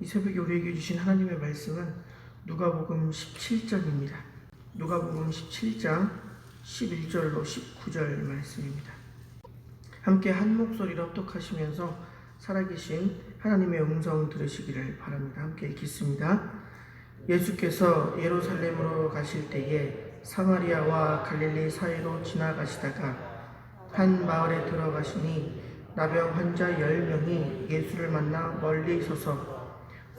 이 새벽에 우리에게 주신 하나님의 말씀은 누가복음 17장입니다. 누가복음 17장 11절로 19절 말씀입니다. 함께 한 목소리로 합독하시면서 살아계신 하나님의 음성 들으시기를 바랍니다. 함께 읽겠습니다. 예수께서 예루살렘으로 가실 때에 사마리아와 갈릴리 사이로 지나가시다가 한 마을에 들어가시니 나병 환자 10명이 예수를 만나 멀리 서서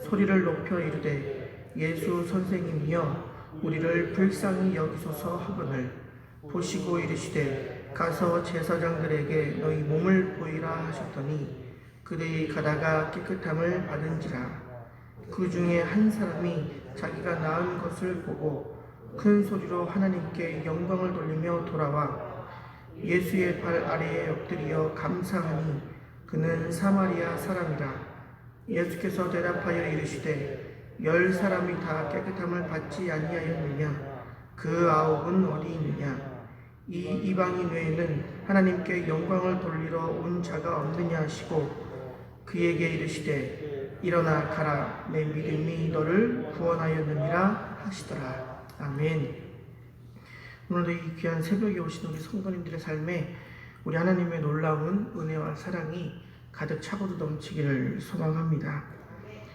소리를 높여 이르되 예수 선생님이여 우리를 불쌍히 여기소서 하거늘 보시고 이르시되 가서 제사장들에게 너희 몸을 보이라 하셨더니 그들이 가다가 깨끗함을 받은지라. 그 중에 한 사람이 자기가 나은 것을 보고 큰 소리로 하나님께 영광을 돌리며 돌아와 예수의 발 아래에 엎드려 감사하니 그는 사마리아 사람이라. 예수께서 대답하여 이르시되 10사람이 다 깨끗함을 받지 아니하였느냐? 그 9은 어디 있느냐? 이 이방인 외에는 하나님께 영광을 돌리러 온 자가 없느냐 하시고 그에게 이르시되 일어나 가라, 내 믿음이 너를 구원하였느니라 하시더라. 아멘. 오늘도 이 귀한 새벽에 오신 우리 성도님들의 삶에 우리 하나님의 놀라운 은혜와 사랑이 가득 차고도 넘치기를 소망합니다.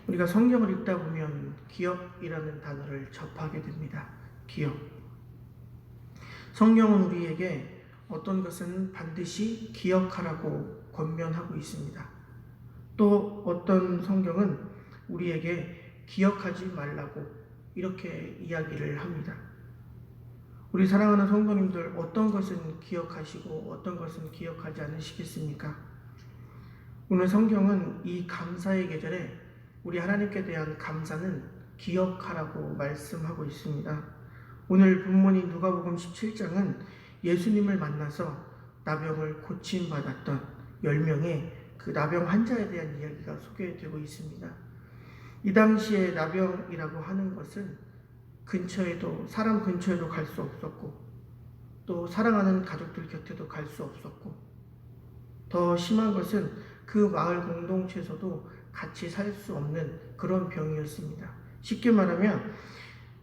우리가 성경을 읽다 보면 기억이라는 단어를 접하게 됩니다. 기억. 성경은 우리에게 어떤 것은 반드시 기억하라고 권면하고 있습니다. 또 어떤 성경은 우리에게 기억하지 말라고 이렇게 이야기를 합니다. 우리 사랑하는 성도님들, 어떤 것은 기억하시고 어떤 것은 기억하지 않으시겠습니까? 오늘 성경은 이 감사의 계절에 우리 하나님께 대한 감사는 기억하라고 말씀하고 있습니다. 오늘 본문인 누가복음 17장은 예수님을 만나서 나병을 고침받았던 10명의 그 나병 환자에 대한 이야기가 소개되고 있습니다. 이 당시에 나병이라고 하는 것은 사람 근처에도 갈 수 없었고 또 사랑하는 가족들 곁에도 갈 수 없었고 더 심한 것은 그 마을 공동체에서도 같이 살 수 없는 그런 병이었습니다. 쉽게 말하면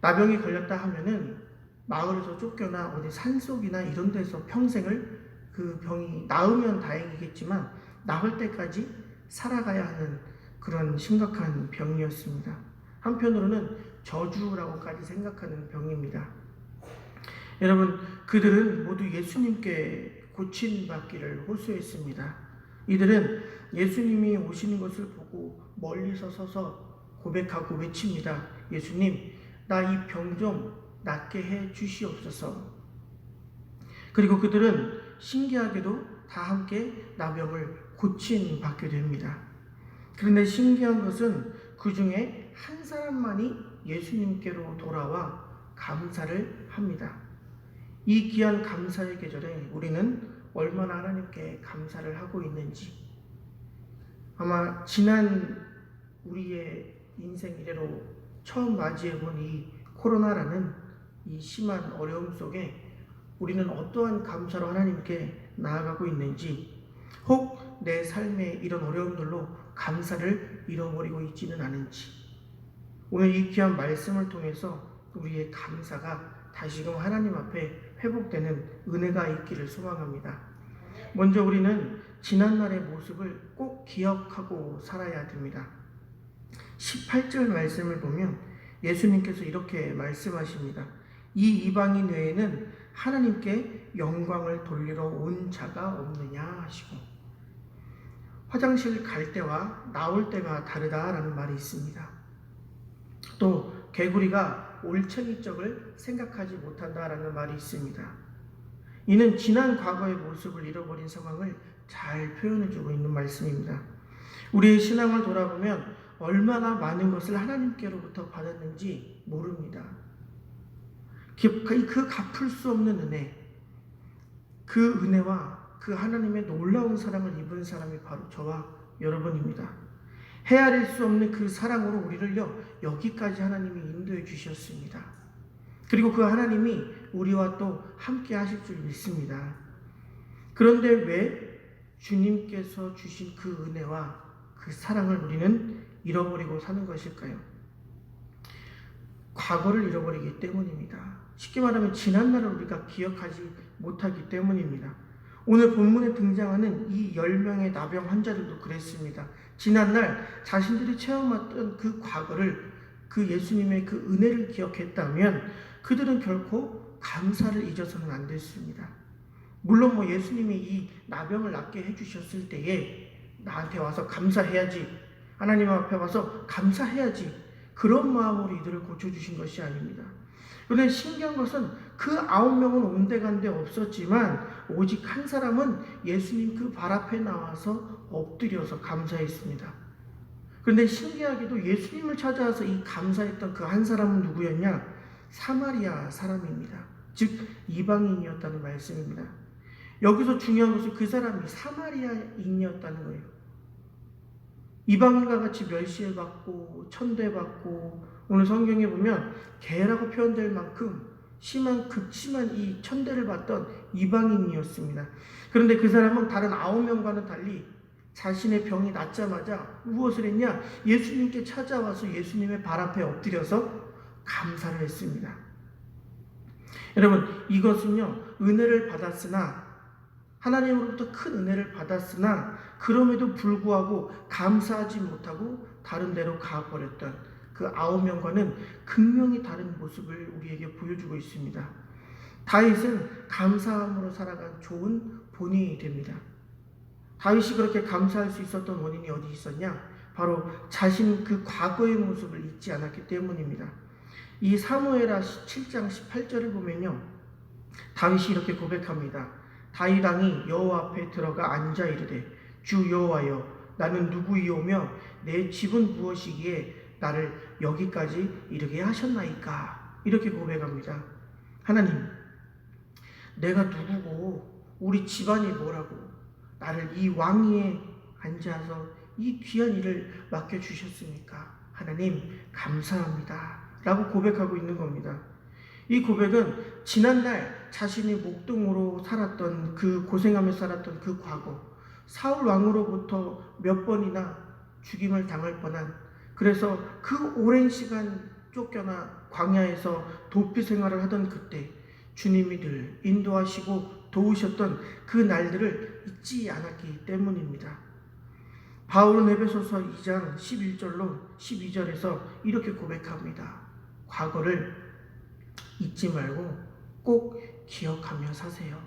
나병이 걸렸다 하면은 마을에서 쫓겨나 어디 산속이나 이런 데서 평생을 그 병이 나으면 다행이겠지만 나을 때까지 살아가야 하는 그런 심각한 병이었습니다. 한편으로는 저주라고까지 생각하는 병입니다. 여러분, 그들은 모두 예수님께 고침받기를 호소했습니다. 이들은 예수님이 오시는 것을 보고 멀리서 서서 고백하고 외칩니다. 예수님, 나 이 병 좀 낫게 해 주시옵소서. 그리고 그들은 신기하게도 다 함께 나병을 고침받게 됩니다. 그런데 신기한 것은 그 중에 한 사람만이 예수님께로 돌아와 감사를 합니다. 이 귀한 감사의 계절에 우리는 얼마나 하나님께 감사를 하고 있는지, 아마 지난 우리의 인생 이래로 처음 맞이해본 이 코로나라는 이 심한 어려움 속에 우리는 어떠한 감사로 하나님께 나아가고 있는지, 혹 내 삶의 이런 어려움들로 감사를 잃어버리고 있지는 않은지, 오늘 이 귀한 말씀을 통해서 우리의 감사가 다시금 하나님 앞에 회복되는 은혜가 있기를 소망합니다. 먼저 우리는 지난날의 모습을 꼭 기억하고 살아야 됩니다. 18절 말씀을 보면 예수님께서 이렇게 말씀하십니다. 이 이방인 외에는 하나님께 영광을 돌리러 온 자가 없느냐 하시고, 화장실 갈 때와 나올 때가 다르다라는 말이 있습니다. 또 개구리가 올챙이 쪽을 생각하지 못한다라는 말이 있습니다. 이는 지난 과거의 모습을 잃어버린 상황을 잘 표현해주고 있는 말씀입니다. 우리의 신앙을 돌아보면 얼마나 많은 것을 하나님께로부터 받았는지 모릅니다. 그 갚을 수 없는 은혜, 그 은혜와 그 하나님의 놀라운 사랑을 입은 사람이 바로 저와 여러분입니다. 헤아릴 수 없는 그 사랑으로 우리를요 여기까지 하나님이 인도해 주셨습니다. 그리고 그 하나님이 우리와 또 함께 하실 줄 믿습니다. 그런데 왜 주님께서 주신 그 은혜와 그 사랑을 우리는 잃어버리고 사는 것일까요? 과거를 잃어버리기 때문입니다. 쉽게 말하면 지난날을 우리가 기억하지 못하기 때문입니다. 오늘 본문에 등장하는 이 10명의 나병 환자들도 그랬습니다. 지난날 자신들이 체험했던 그 과거를, 그 예수님의 그 은혜를 기억했다면 그들은 결코 감사를 잊어서는 안 됐습니다. 물론 예수님이 이 나병을 낫게 해주셨을 때에 나한테 와서 감사해야지, 하나님 앞에 와서 감사해야지, 그런 마음으로 이들을 고쳐주신 것이 아닙니다. 그런데 신기한 것은 그 9명은 온데간데 없었지만 오직 한 사람은 예수님 그 발 앞에 나와서 엎드려서 감사했습니다. 그런데 신기하게도 예수님을 찾아와서 이 감사했던 그 한 사람은 누구였냐? 사마리아 사람입니다. 즉 이방인이었다는 말씀입니다. 여기서 중요한 것은 그 사람이 사마리아인이었다는 거예요. 이방인과 같이 멸시받고 천대받고, 오늘 성경에 보면 개라고 표현될 만큼 극심한 이 천대를 받던 이방인이었습니다. 그런데 그 사람은 다른 9명과는 달리 자신의 병이 낫자마자 무엇을 했냐? 예수님께 찾아와서 예수님의 발 앞에 엎드려서 감사를 했습니다. 여러분, 이것은요, 은혜를 받았으나, 하나님으로부터 큰 은혜를 받았으나 그럼에도 불구하고 감사하지 못하고 다른 데로 가버렸던 그 9명과는 극명히 다른 모습을 우리에게 보여주고 있습니다. 다윗은 감사함으로 살아간 좋은 본인이 됩니다. 다윗이 그렇게 감사할 수 있었던 원인이 어디 있었냐? 바로 자신 그 과거의 모습을 잊지 않았기 때문입니다. 이 사무엘하 7장 18절을 보면요, 다윗이 이렇게 고백합니다. 다윗 왕이 여호와 앞에 들어가 앉아 이르되, 주 여호와여, 나는 누구이오며 내 집은 무엇이기에 나를 여기까지 이르게 하셨나이까? 이렇게 고백합니다. 하나님, 내가 누구고 우리 집안이 뭐라고 나를 이 왕위에 앉아서 이 귀한 일을 맡겨주셨습니까? 하나님 감사합니다 라고 고백하고 있는 겁니다. 이 고백은 지난날 자신이 목동으로 살았던, 그 고생하며 살았던 그 과거, 사울 왕으로부터 몇 번이나 죽임을 당할 뻔한, 그래서 그 오랜 시간 쫓겨나 광야에서 도피 생활을 하던 그때 주님이 늘 인도하시고 도우셨던 그 날들을 잊지 않았기 때문입니다. 바울은 에베소서 2장 11절로 12절에서 이렇게 고백합니다. 과거를 잊지 말고 꼭 기억하며 사세요.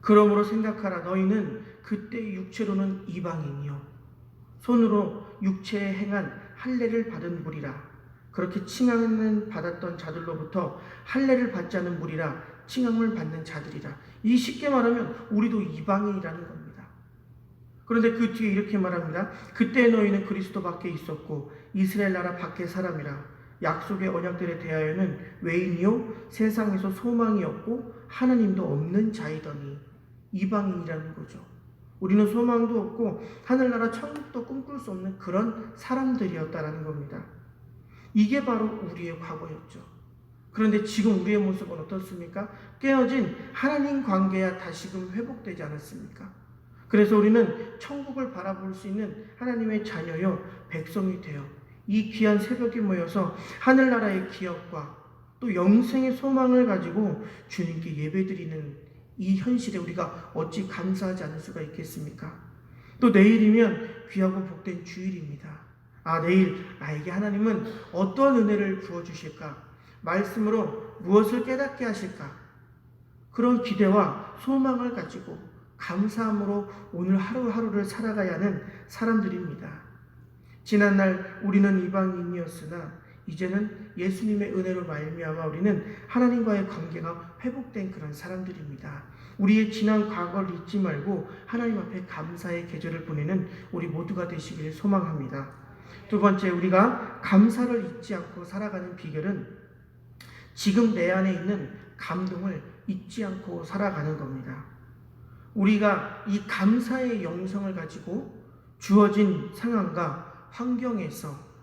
그러므로 생각하라. 너희는 그때 육체로는 이방인이요 손으로 육체에 행한 할례를 받은 무리라. 그렇게 칭함을 받았던 자들로부터 할례를 받지 않은 무리라. 칭함을 받는 자들이라. 이 쉽게 말하면 우리도 이방인이라는 겁니다. 그런데 그 뒤에 이렇게 말합니다. 그때 너희는 그리스도 밖에 있었고 이스라엘 나라 밖의 사람이라. 약속의 언약들에 대하여는 외인이요 세상에서 소망이 없고 하나님도 없는 자이더니. 이방인이라는 거죠. 우리는 소망도 없고 하늘나라 천국도 꿈꿀 수 없는 그런 사람들이었다라는 겁니다. 이게 바로 우리의 과거였죠. 그런데 지금 우리의 모습은 어떻습니까? 깨어진 하나님 관계야 다시금 회복되지 않았습니까? 그래서 우리는 천국을 바라볼 수 있는 하나님의 자녀요 백성이 되어 이 귀한 새벽에 모여서 하늘나라의 기업과 또 영생의 소망을 가지고 주님께 예배드리는 이 현실에 우리가 어찌 감사하지 않을 수가 있겠습니까? 또 내일이면 귀하고 복된 주일입니다. 내일 나에게 하나님은 어떤 은혜를 부어주실까? 말씀으로 무엇을 깨닫게 하실까? 그런 기대와 소망을 가지고 감사함으로 오늘 하루하루를 살아가야 하는 사람들입니다. 지난날 우리는 이방인이었으나 이제는 예수님의 은혜로 말미암아 우리는 하나님과의 관계가 회복된 그런 사람들입니다. 우리의 지난 과거를 잊지 말고 하나님 앞에 감사의 계절을 보내는 우리 모두가 되시길 소망합니다. 두 번째, 우리가 감사를 잊지 않고 살아가는 비결은 지금 내 안에 있는 감동을 잊지 않고 살아가는 겁니다. 우리가 이 감사의 영성을 가지고 주어진 상황과 환경에서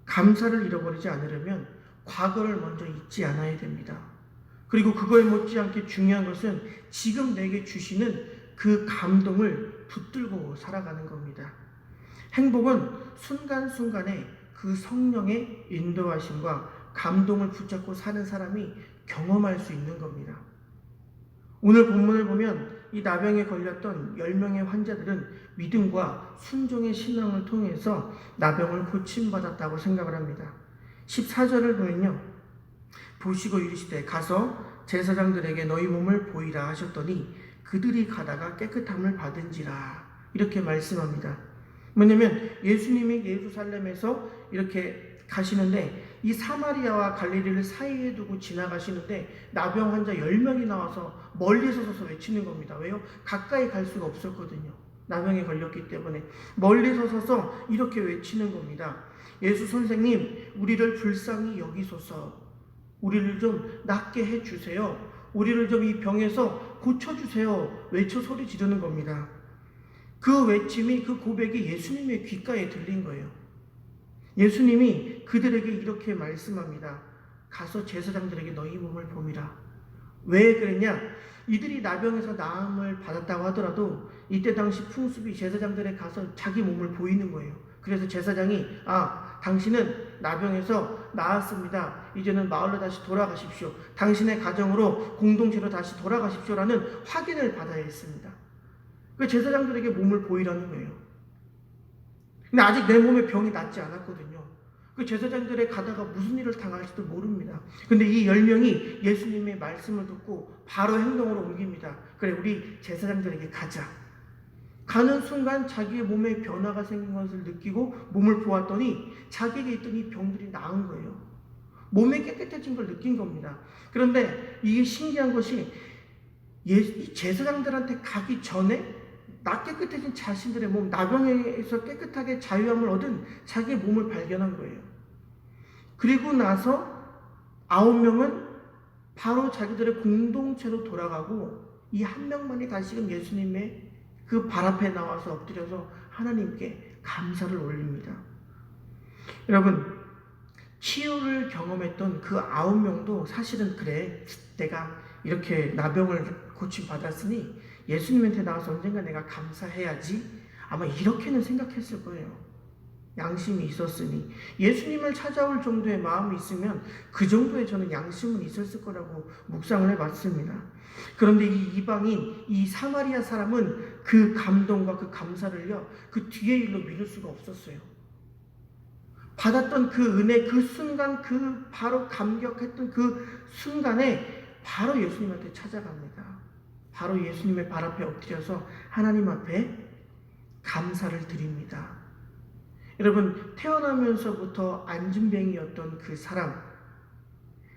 감사를 잃어버리지 않으려면 과거를 먼저 잊지 않아야 됩니다. 그리고 그거에 못지않게 중요한 것은 지금 내게 주시는 그 감동을 붙들고 살아가는 겁니다. 행복은 순간순간에 그 성령의 인도하심과 감동을 붙잡고 사는 사람이 경험할 수 있는 겁니다. 오늘 본문을 보면 이 나병에 걸렸던 10명의 환자들은 믿음과 순종의 신앙을 통해서 나병을 고침받았다고 생각을 합니다. 14절을 보면요. 보시고 이르시되 가서 제사장들에게 너희 몸을 보이라 하셨더니 그들이 가다가 깨끗함을 받은지라 이렇게 말씀합니다. 뭐냐면 예수님이 예루살렘에서 이렇게 가시는데 이 사마리아와 갈릴리를 사이에 두고 지나가시는데 나병 환자 10명이 나와서 멀리서 서서 외치는 겁니다. 왜요? 가까이 갈 수가 없었거든요. 나병에 걸렸기 때문에 멀리서 서서 이렇게 외치는 겁니다. 예수 선생님, 우리를 불쌍히 여기소서. 우리를 좀 낫게 해주세요. 우리를 좀 이 병에서 고쳐주세요. 외쳐 소리 지르는 겁니다. 그 외침이, 그 고백이 예수님의 귓가에 들린 거예요. 예수님이 그들에게 이렇게 말씀합니다. 가서 제사장들에게 너희 몸을 보미라. 왜 그랬냐? 이들이 나병에서 나음을 받았다고 하더라도 이때 당시 풍습이 제사장들에 가서 자기 몸을 보이는 거예요. 그래서 제사장이 당신은 나병에서 나았습니다. 이제는 마을로 다시 돌아가십시오. 당신의 가정으로 공동체로 다시 돌아가십시오라는 확인을 받아야 했습니다. 그 제사장들에게 몸을 보이라는 거예요. 근데 아직 내 몸에 병이 낫지 않았거든요. 그 제사장들에 가다가 무슨 일을 당할지도 모릅니다. 근데 이 10명이 예수님의 말씀을 듣고 바로 행동으로 옮깁니다. 그래, 우리 제사장들에게 가자. 가는 순간 자기의 몸에 변화가 생긴 것을 느끼고 몸을 보았더니 자기에게 있던 이 병들이 나은 거예요. 몸이 깨끗해진 걸 느낀 겁니다. 그런데 이게 신기한 것이 이 제사장들한테 가기 전에 깨끗해진 자신들의 몸, 나병에서 깨끗하게 자유함을 얻은 자기의 몸을 발견한 거예요. 그리고 나서 9명은 바로 자기들의 공동체로 돌아가고 이 한 명만이 다시금 예수님의 그 발 앞에 나와서 엎드려서 하나님께 감사를 올립니다. 여러분, 치유를 경험했던 그 9명도 사실은 그래, 내가 이렇게 나병을 고침받았으니 예수님한테 나와서 언젠가 내가 감사해야지, 아마 이렇게는 생각했을 거예요. 양심이 있었으니. 예수님을 찾아올 정도의 마음이 있으면 그 정도의 저는 양심은 있었을 거라고 묵상을 해봤습니다. 그런데 이 이방인, 이 사마리아 사람은 그 감동과 그 감사를요, 그 뒤의 일로 미룰 수가 없었어요. 받았던 그 은혜, 그 순간, 그 바로 감격했던 그 순간에 바로 예수님한테 찾아갑니다. 바로 예수님의 발 앞에 엎드려서 하나님 앞에 감사를 드립니다. 여러분, 태어나면서부터 안진뱅이였던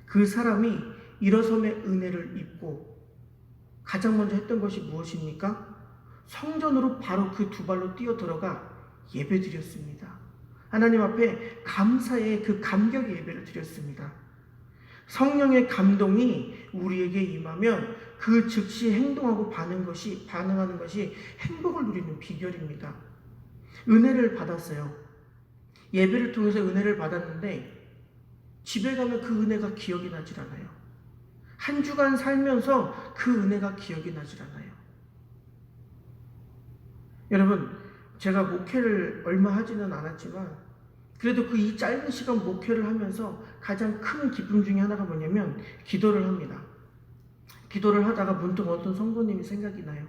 그 사람이 일어섬의 은혜를 입고 가장 먼저 했던 것이 무엇입니까? 성전으로 바로 그 두 발로 뛰어 들어가 예배 드렸습니다. 하나님 앞에 감사의 그 감격의 예배를 드렸습니다. 성령의 감동이 우리에게 임하면 그 즉시 행동하고 반응하는 것이 행복을 누리는 비결입니다. 은혜를 받았어요. 예배를 통해서 은혜를 받았는데 집에 가면 그 은혜가 기억이 나질 않아요. 한 주간 살면서 그 은혜가 기억이 나질 않아요. 여러분, 제가 목회를 얼마 하지는 않았지만 그래도 그 이 짧은 시간 목회를 하면서 가장 큰 기쁨 중에 하나가 뭐냐면 기도를 합니다. 기도를 하다가 문득 어떤 성도님이 생각이 나요.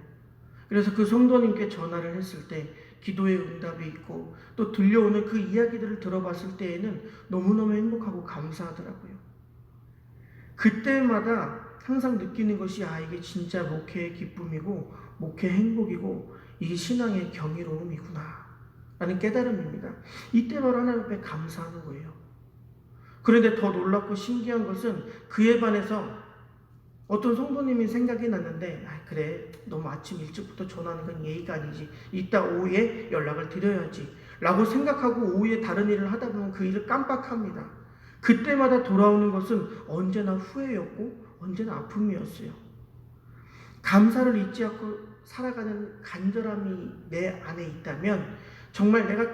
그래서 그 성도님께 전화를 했을 때 기도의 응답이 있고 또 들려오는 그 이야기들을 들어봤을 때에는 너무너무 행복하고 감사하더라고요. 그때마다 항상 느끼는 것이 이게 진짜 목회의 기쁨이고 목회의 행복이고 이게 신앙의 경이로움이구나 라는 깨달음입니다. 이때 바로 하나님 앞에 감사하는 거예요. 그런데 더 놀랍고 신기한 것은 그에 반해서 어떤 성도님이 생각이 났는데 그래, 너무 아침 일찍부터 전화하는 건 예의가 아니지, 이따 오후에 연락을 드려야지 라고 생각하고 오후에 다른 일을 하다 보면 그 일을 깜빡합니다. 그때마다 돌아오는 것은 언제나 후회였고 언제나 아픔이었어요. 감사를 잊지 않고 살아가는 간절함이 내 안에 있다면, 정말 내가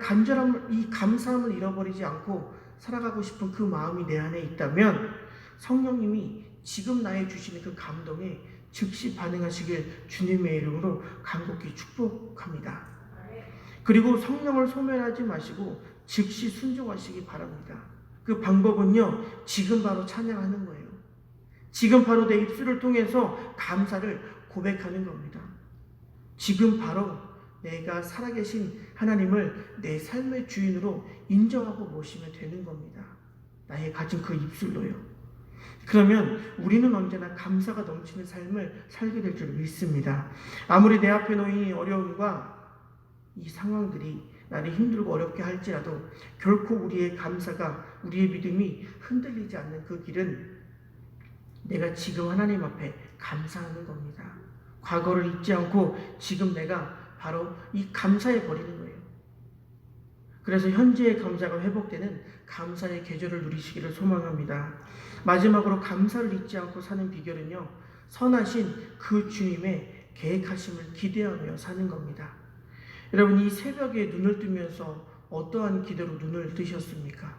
이 감사함을 잃어버리지 않고 살아가고 싶은 그 마음이 내 안에 있다면 성령님이 지금 나에 주시는 그 감동에 즉시 반응하시길 주님의 이름으로 간곡히 축복합니다. 그리고 성령을 소멸하지 마시고 즉시 순종하시기 바랍니다. 그 방법은요, 지금 바로 찬양하는 거예요. 지금 바로 내 입술을 통해서 감사를 고백하는 겁니다. 지금 바로 내가 살아계신 하나님을 내 삶의 주인으로 인정하고 모시면 되는 겁니다. 나의 가진 그 입술로요. 그러면 우리는 언제나 감사가 넘치는 삶을 살게 될 줄 믿습니다. 아무리 내 앞에 놓인 이 어려움과 이 상황들이 나를 힘들고 어렵게 할지라도 결코 우리의 감사가, 우리의 믿음이 흔들리지 않는 그 길은 내가 지금 하나님 앞에 감사하는 겁니다. 과거를 잊지 않고 지금 내가 바로 이 감사해 버리는 거예요. 그래서 현재의 감사가 회복되는 감사의 계절을 누리시기를 소망합니다. 마지막으로 감사를 잊지 않고 사는 비결은요, 선하신 그 주님의 계획하심을 기대하며 사는 겁니다. 여러분, 이 새벽에 눈을 뜨면서 어떠한 기도로 눈을 뜨셨습니까?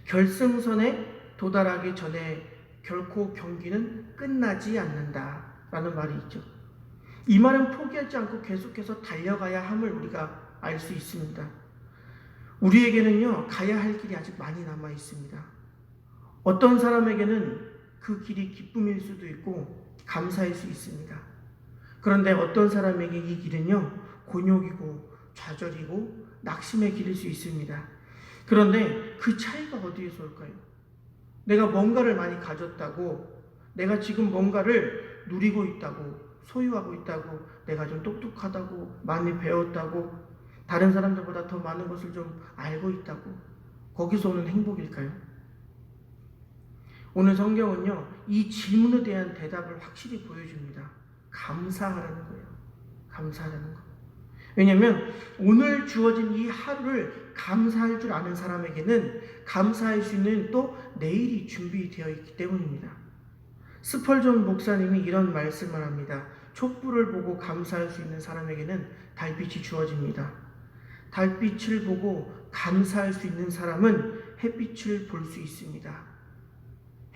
결승선에 도달하기 전에 결코 경기는 끝나지 않는다 라는 말이 있죠. 이 말은 포기하지 않고 계속해서 달려가야 함을 우리가 알 수 있습니다. 우리에게는요, 가야 할 길이 아직 많이 남아 있습니다. 어떤 사람에게는 그 길이 기쁨일 수도 있고 감사일 수 있습니다. 그런데 어떤 사람에게 이 길은요, 곤욕이고 좌절이고 낙심의 길일 수 있습니다. 그런데 그 차이가 어디에서 올까요? 내가 뭔가를 많이 가졌다고, 내가 지금 뭔가를 누리고 있다고, 소유하고 있다고, 내가 좀 똑똑하다고, 많이 배웠다고, 다른 사람들보다 더 많은 것을 좀 알고 있다고, 거기서 오는 행복일까요? 오늘 성경은요, 이 질문에 대한 대답을 확실히 보여줍니다. 감사하라는 거예요. 감사하라는 거. 왜냐하면 오늘 주어진 이 하루를 감사할 줄 아는 사람에게는 감사할 수 있는 또 내일이 준비되어 있기 때문입니다. 스펄전 목사님이 이런 말씀을 합니다. 촛불을 보고 감사할 수 있는 사람에게는 달빛이 주어집니다. 달빛을 보고 감사할 수 있는 사람은 햇빛을 볼 수 있습니다.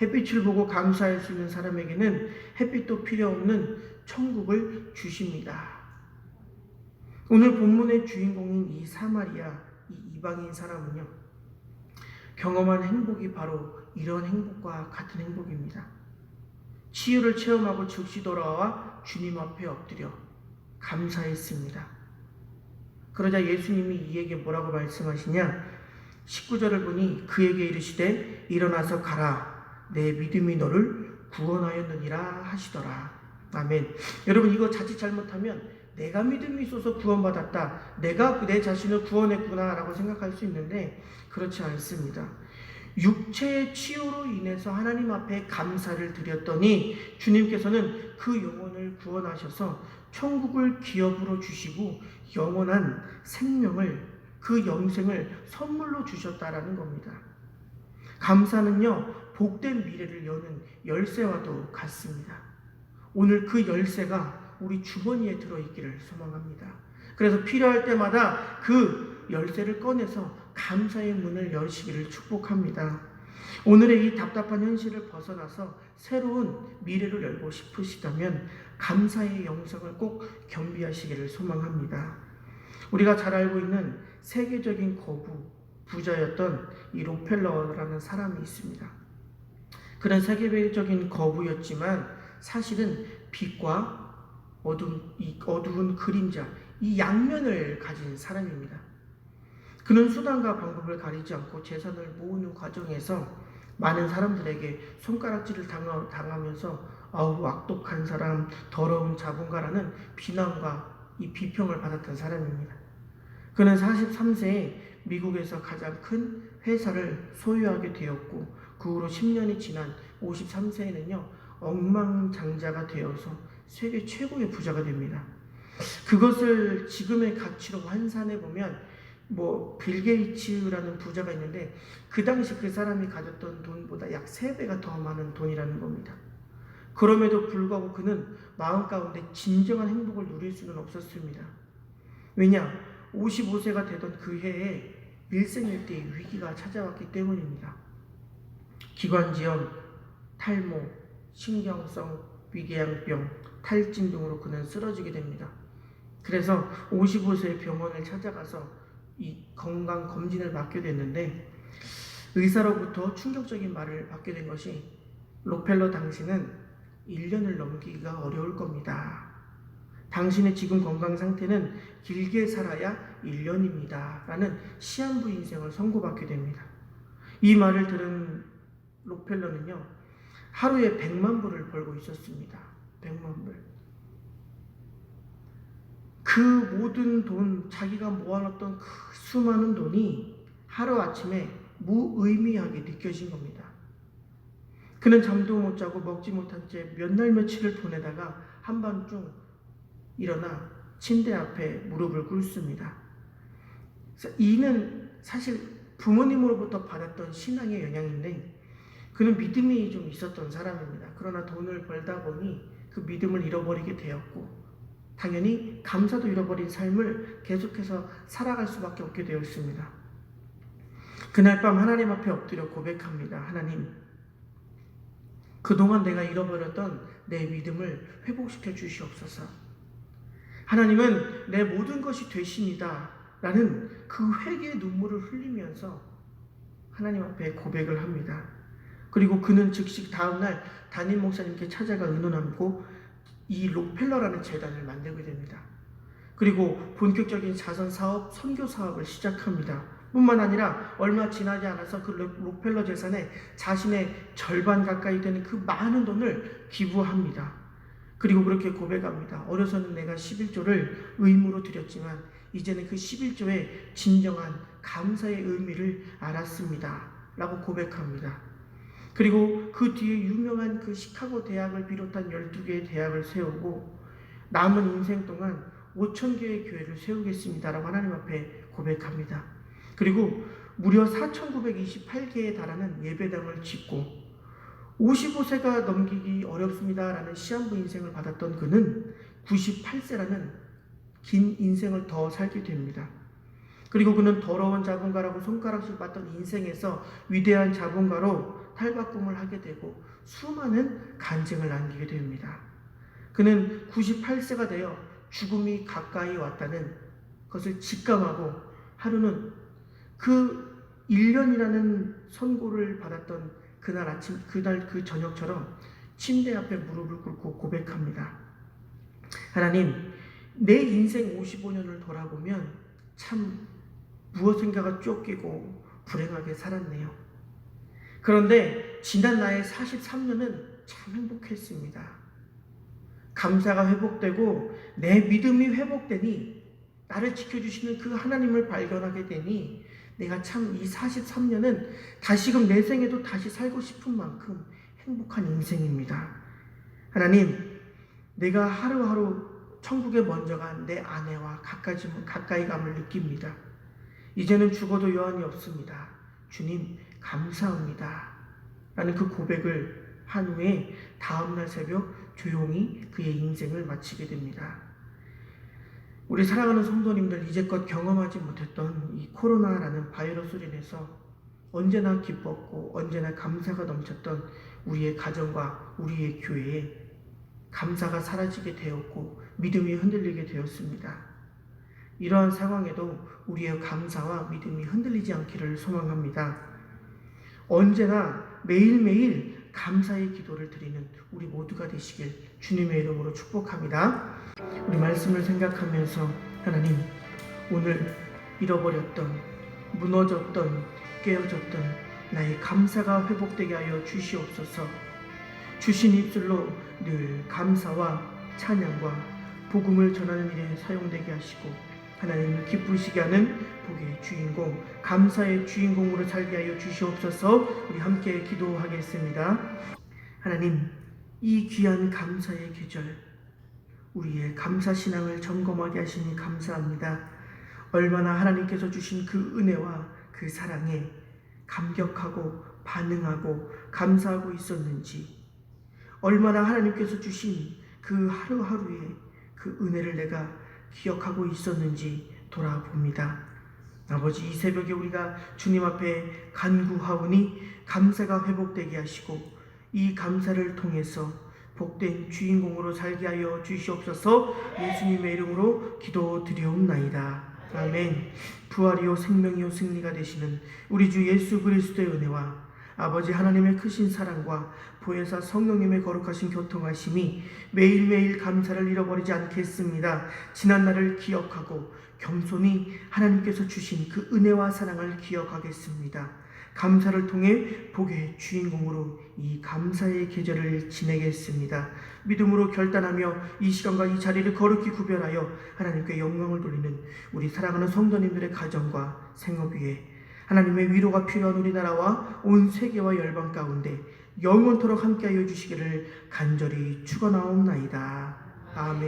햇빛을 보고 감사할 수 있는 사람에게는 햇빛도 필요 없는 천국을 주십니다. 오늘 본문의 주인공인 이 사마리아, 이 이방인 사람은요, 경험한 행복이 바로 이런 행복과 같은 행복입니다. 치유를 체험하고 즉시 돌아와 주님 앞에 엎드려 감사했습니다. 그러자 예수님이 이에게 뭐라고 말씀하시냐? 19절을 보니 그에게 이르시되 일어나서 가라. 내 믿음이 너를 구원하였느니라 하시더라. 아멘. 여러분, 이거 자칫 잘못하면 내가 믿음이 있어서 구원받았다, 내가 내 자신을 구원했구나 라고 생각할 수 있는데 그렇지 않습니다. 육체의 치유로 인해서 하나님 앞에 감사를 드렸더니 주님께서는 그 영혼을 구원하셔서 천국을 기업으로 주시고 영원한 생명을, 그 영생을 선물로 주셨다라는 겁니다. 감사는요, 복된 미래를 여는 열쇠와도 같습니다. 오늘 그 열쇠가 우리 주머니에 들어있기를 소망합니다. 그래서 필요할 때마다 그 열쇠를 꺼내서 감사의 문을 여시기를 축복합니다. 오늘의 이 답답한 현실을 벗어나서 새로운 미래를 열고 싶으시다면 감사의 영성을 꼭 겸비하시기를 소망합니다. 우리가 잘 알고 있는 세계적인 거부 부자였던 이 록펠러라는 사람이 있습니다. 그는 세계적인 거부였지만 사실은 빛과 어두운 그림자, 이 양면을 가진 사람입니다. 그는 수단과 방법을 가리지 않고 재산을 모으는 과정에서 많은 사람들에게 손가락질을 당하면서 아우 악독한 사람, 더러운 자본가라는 비난과 이 비평을 받았던 사람입니다. 그는 43세에 미국에서 가장 큰 회사를 소유하게 되었고 그 후로 10년이 지난 53세에는요 억만장자가 되어서 세계 최고의 부자가 됩니다. 그것을 지금의 가치로 환산해 보면 빌 게이츠라는 부자가 있는데 그 당시 그 사람이 가졌던 돈보다 약 3배가 더 많은 돈이라는 겁니다. 그럼에도 불구하고 그는 마음 가운데 진정한 행복을 누릴 수는 없었습니다. 왜냐? 55세가 되던 그 해에 일생일대의 위기가 찾아왔기 때문입니다. 기관지염, 탈모, 신경성 위궤양병, 탈진 등으로 그는 쓰러지게 됩니다. 그래서 55세 병원을 찾아가서 이 건강 검진을 받게 됐는데 의사로부터 충격적인 말을 받게 된 것이 록펠러 당신은 1년을 넘기기가 어려울 겁니다. 당신의 지금 건강 상태는 길게 살아야 1년입니다. 라는 시한부 인생을 선고받게 됩니다. 이 말을 들은 록펠러는요, 하루에 100만 불을 벌고 있었습니다. 100만 불. 그 모든 돈, 자기가 모아놨던 그 수많은 돈이 하루아침에 무의미하게 느껴진 겁니다. 그는 잠도 못 자고 먹지 못한 채 몇 날 며칠을 보내다가 한밤중 일어나 침대 앞에 무릎을 꿇습니다. 이는 사실 부모님으로부터 받았던 신앙의 영향인데 그는 믿음이 좀 있었던 사람입니다. 그러나 돈을 벌다 보니 그 믿음을 잃어버리게 되었고 당연히 감사도 잃어버린 삶을 계속해서 살아갈 수밖에 없게 되었습니다. 그날 밤 하나님 앞에 엎드려 고백합니다. 하나님, 그동안 내가 잃어버렸던 내 믿음을 회복시켜 주시옵소서. 하나님은 내 모든 것이 되십니다. 라는 그 회개의 눈물을 흘리면서 하나님 앞에 고백을 합니다. 그리고 그는 즉시 다음날 담임 목사님께 찾아가 의논하고 이 록펠러라는 재단을 만들게 됩니다. 그리고 본격적인 자선 사업, 선교 사업을 시작합니다. 뿐만 아니라 얼마 지나지 않아서 그 록펠러 재산의 자신의 절반 가까이 되는 그 많은 돈을 기부합니다. 그리고 그렇게 고백합니다. 어려서는 내가 11조를 의무로 드렸지만 이제는 그 11조의 진정한 감사의 의미를 알았습니다. 라고 고백합니다. 그리고 그 뒤에 유명한 그 시카고 대학을 비롯한 12개의 대학을 세우고 남은 인생 동안 5,000개의 교회를 세우겠습니다. 라고 하나님 앞에 고백합니다. 그리고 무려 4,928개에 달하는 예배당을 짓고 55세가 넘기기 어렵습니다. 라는 시한부 인생을 받았던 그는 98세라는 긴 인생을 더 살게 됩니다. 그리고 그는 더러운 자본가라고 손가락질 받던 인생에서 위대한 자본가로 탈바꿈을 하게 되고 수많은 간증을 남기게 됩니다. 그는 98세가 되어 죽음이 가까이 왔다는 것을 직감하고 하루는 그 1년이라는 선고를 받았던 그날 아침, 그날 그 저녁처럼 침대 앞에 무릎을 꿇고 고백합니다. 하나님, 내 인생 55년을 돌아보면 참 무엇인가가 쫓기고 불행하게 살았네요. 그런데 지난 나의 43년은 참 행복했습니다. 감사가 회복되고 내 믿음이 회복되니 나를 지켜주시는 그 하나님을 발견하게 되니 내가 참 이 43년은 다시금 내 생에도 다시 살고 싶은 만큼 행복한 인생입니다. 하나님, 내가 하루하루 천국에 먼저 간 내 아내와 가까이 감을 느낍니다. 이제는 죽어도 여한이 없습니다. 주님, 감사합니다. 라는 그 고백을 한 후에 다음날 새벽 조용히 그의 인생을 마치게 됩니다. 우리 사랑하는 성도님들, 이제껏 경험하지 못했던 이 코로나라는 바이러스로 인해서 언제나 기뻤고 언제나 감사가 넘쳤던 우리의 가정과 우리의 교회에 감사가 사라지게 되었고 믿음이 흔들리게 되었습니다. 이러한 상황에도 우리의 감사와 믿음이 흔들리지 않기를 소망합니다. 언제나 매일매일 감사의 기도를 드리는 우리 모두가 되시길 주님의 이름으로 축복합니다. 우리 말씀을 생각하면서 하나님, 오늘 잃어버렸던, 무너졌던, 깨어졌던 나의 감사가 회복되게 하여 주시옵소서. 주신 입술로 늘 감사와 찬양과 복음을 전하는 일에 사용되게 하시고 하나님을 기쁘시게 하는 복의 주인공, 감사의 주인공으로 살게 하여 주시옵소서. 우리 함께 기도하겠습니다. 하나님, 이 귀한 감사의 계절, 우리의 감사신앙을 점검하게 하시니 감사합니다. 얼마나 하나님께서 주신 그 은혜와 그 사랑에 감격하고 반응하고 감사하고 있었는지, 얼마나 하나님께서 주신 그 하루하루의 그 은혜를 내가 기억하고 있었는지 돌아봅니다. 아버지, 이 새벽에 우리가 주님 앞에 간구하오니 감사가 회복되게 하시고 이 감사를 통해서 복된 주인공으로 살게 하여 주시옵소서. 예수님의 이름으로 기도드리옵나이다. 아멘. 부활이요 생명이요 승리가 되시는 우리 주 예수 그리스도의 은혜와 아버지 하나님의 크신 사랑과 보혜사 성령님의 거룩하신 교통하심이 매일매일 감사를 잃어버리지 않겠습니다. 지난날을 기억하고 겸손히 하나님께서 주신 그 은혜와 사랑을 기억하겠습니다. 감사를 통해 복의 주인공으로 이 감사의 계절을 지내겠습니다. 믿음으로 결단하며 이 시간과 이 자리를 거룩히 구별하여 하나님께 영광을 돌리는 우리 사랑하는 성도님들의 가정과 생업 위에 하나님의 위로가 필요한 우리나라와 온 세계와 열방 가운데 영원토록 함께하여 주시기를 간절히 축원하옵나이다. 아멘.